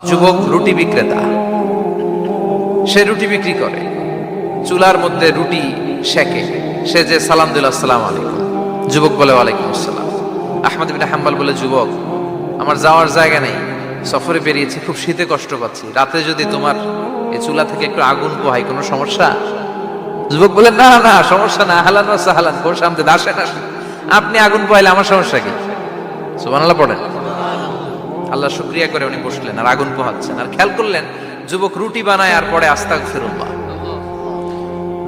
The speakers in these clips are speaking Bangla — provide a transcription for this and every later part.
যুবক রুটি বিক্রেতা, সে রুটি বিক্রি করে, চুলার মধ্যে রুটি সেকে, সে যে সালাম দিল আসসালামু আলাইকুম, যুবক বলে ওয়ালাইকুম আসসালাম। আহমদ ইবনে হাম্বল বলে, যুবক আমার যাওয়ার জায়গা নেই, সফরে বেরিয়েছি, খুব শীতে কষ্ট পাচ্ছি, রাতে যদি তোমার এই চুলা থেকে একটু আগুন পোহাই কোনো সমস্যা? যুবক বলে, না না সমস্যা না, আহলান ওয়া সাহলান, বসে আমতে দাসেন, আপনি আগুন পোহাইলে আমার সমস্যা কি? সুবহানাল্লাহ পড়েন। আল্লাহ শুকরিয়া করে উনি বসলেন আর আগুন পোহাচ্ছেন, আর খেয়াল করলেন যুবক রুটি বানায় আর পরে আস্তাগফিরুল্লাহ,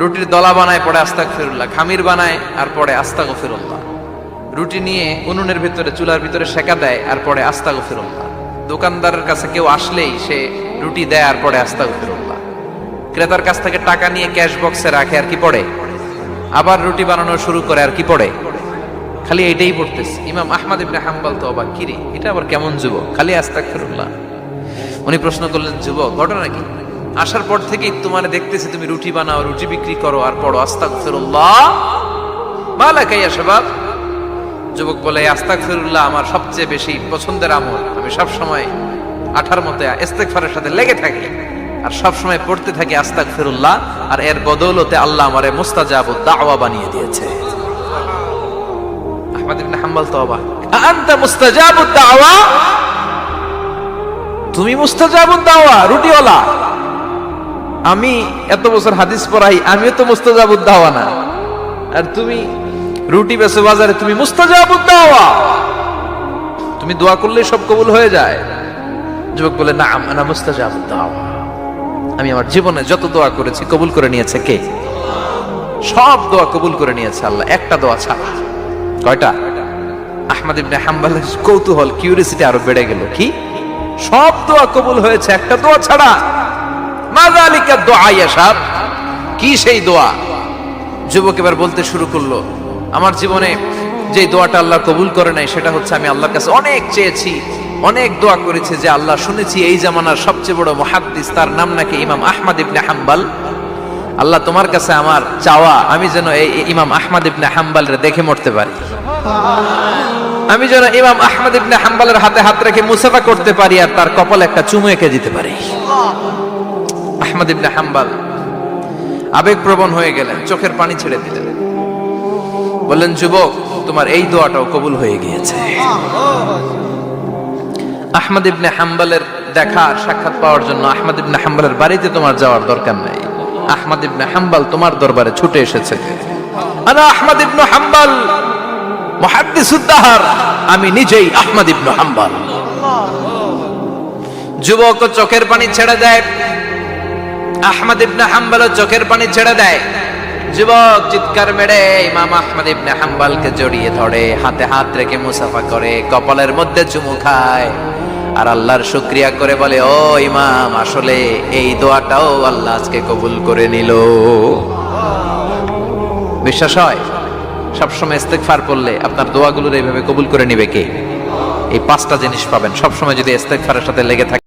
রুটির দলা বানায় পরে আস্তাগফিরুল্লাহ, খামির বানায় আর পরে আস্তাগফিরুল্লাহ, রুটি নিয়ে উনুনের ভিতরে চুলার ভিতরে সেকা দেয় আর পরে আস্তাগফিরুল্লাহ, দোকানদারের কাছে কেউ আসলেই সে রুটি দেয় আর পরে আস্তাগফিরুল্লাহ, ক্রেতার কাছ থেকে টাকা নিয়ে ক্যাশ বক্সে রাখে আর কি পড়ে, আবার রুটি বানানো শুরু করে আর কি পড়ে, খালি এটাই পড়তেছে। ইমাম আহমদ ইবনে হাম্বল তো অবাক, কিরে এটা আবার কেমন যুবক, খালি আস্তাগফিরুল্লাহ। উনি প্রশ্ন করলেন, যুবক ঘটনা কি? আসার পর থেকেই তোমার দেখতেছি তুমি রুটি বানাও, রুটি বিক্রি করো আর পড়ো আস্তাগফিরুল্লাহ, মালাকা ইয়া শাবাব। যুবক বলে, আস্তাগফিরুল্লাহ আমার সবচেয়ে বেশি পছন্দের আমল, আমি সব সময় আঠার মতো ইস্তেগফারের সাথে লেগে থাকি আর সব সময় পড়তে থাকি আস্তাগফিরুল্লাহ, আর এর বদৌলতে আল্লাহ আমারে মুস্তাজাবুদ দাওয়া বানিয়ে দিয়েছে। আহমদ ইবনে হাম্বল তো অবাক, আনতা মুস্তাজাবুদ দাওয়া, তুমি মুস্তাজাবুদ দাওয়া, রুটিওয়ালা, আমি এত বছর হাদিস পড়াই, আমিও তো মুস্তাজাবুদ দাওয়া না, আর তুমি রুটি বেচো বাজারে, তুমি মুস্তাজাবুদ দাওয়া, তুমি দোয়া করলে সব কবুল হয়ে যায়। যুবক বলে, না আনা মুস্তাজাবুদ দাওয়া, আমি আমার জীবনে যত দোয়া করেছি কবুল করে নিয়েছে কে? সব দোয়া কবুল করে নিয়েছে আল্লাহ, একটা দোয়া ছাড়া। কয়টা? আহমদ ইবনে হাম্বলের কৌতূহল, কিউরিসিটি আরো বেড়ে গেল, কি সব দোয়া কবুল হয়েছে একটা দোয়া ছাড়া? মা যালিকা দুআ ইয়া শাব, কি সেই দোয়া? যুবক এবার বলতে শুরু করলো, আমার জীবনে যে দোয়াটা আল্লাহ কবুল করে নাই সেটা হচ্ছে আমি আল্লাহর কাছে অনেক চেয়েছি, অনেক দোয়া করেছি, যে আল্লাহ শুনেছি এই জামানার সবচেয়ে বড় মুহাদ্দিস, তার নাম নাকি ইমাম আহমদ ইবনে হাম্বল, আল্লাহ তোমার কাছে আমার চাওয়া আমি যেন এই ইমাম আহমদ ইবনে হাম্বলরে দেখে মরতে পারি, আমি যেন ইমাম আহমদ ইবনে হাম্বলের হাতে হাত রেখে মুসাফা করতে পারি আর তার কপালে একটা চুমু এঁকে দিতে পারি। আহমদ ইবনে হাম্বল আবেগপ্রবণ হয়ে গেলেন, চোখের পানি ছেড়ে দিলেন, বললেন, যুবক তোমার এই দোয়াটাও কবুল হয়ে গিয়েছে। আহমদ ইবনে হাম্বলের দেখা সাক্ষাৎ পাওয়ার জন্য আহমদ ইবনে হাম্বলের বাড়িতে তোমার যাওয়ার দরকার নাই, আহমদ ইবনে হাম্বল তোমার দরবারে ছুটে এসেছে। আনা আহমদ ইবনে হাম্বল মুহাদ্দিসুদ দাহর, আমি নিজেই আহমদ ইবনে হাম্বল। যুবক চোখের পানি ছেড়ে দেয়, আহমদ ইবনে হাম্বল চোখের পানি ছেড়ে দেয়। যুবক চিৎকার মেরে ইমাম আহমদ ইবনে হাম্বলকে জড়িয়ে ধরে, হাতে হাত রেখে মুসাফা করে, কপালের মধ্যে চুমু খায় আর আল্লাহর শুকরিয়া করে বলে, ও ইমাম, আসলে এই দোয়াটাও আল্লাহ আজকে কবুল করে নিল। বিশ্বাস হয়? সবসময় ইস্তেগফার করলে আপনার দোয়াগুলোর এইভাবে কবুল করে নিবে কে? এই পাঁচটা জিনিস পাবেন সবসময় যদি ইস্তেগফারের সাথে লেগে থাকে।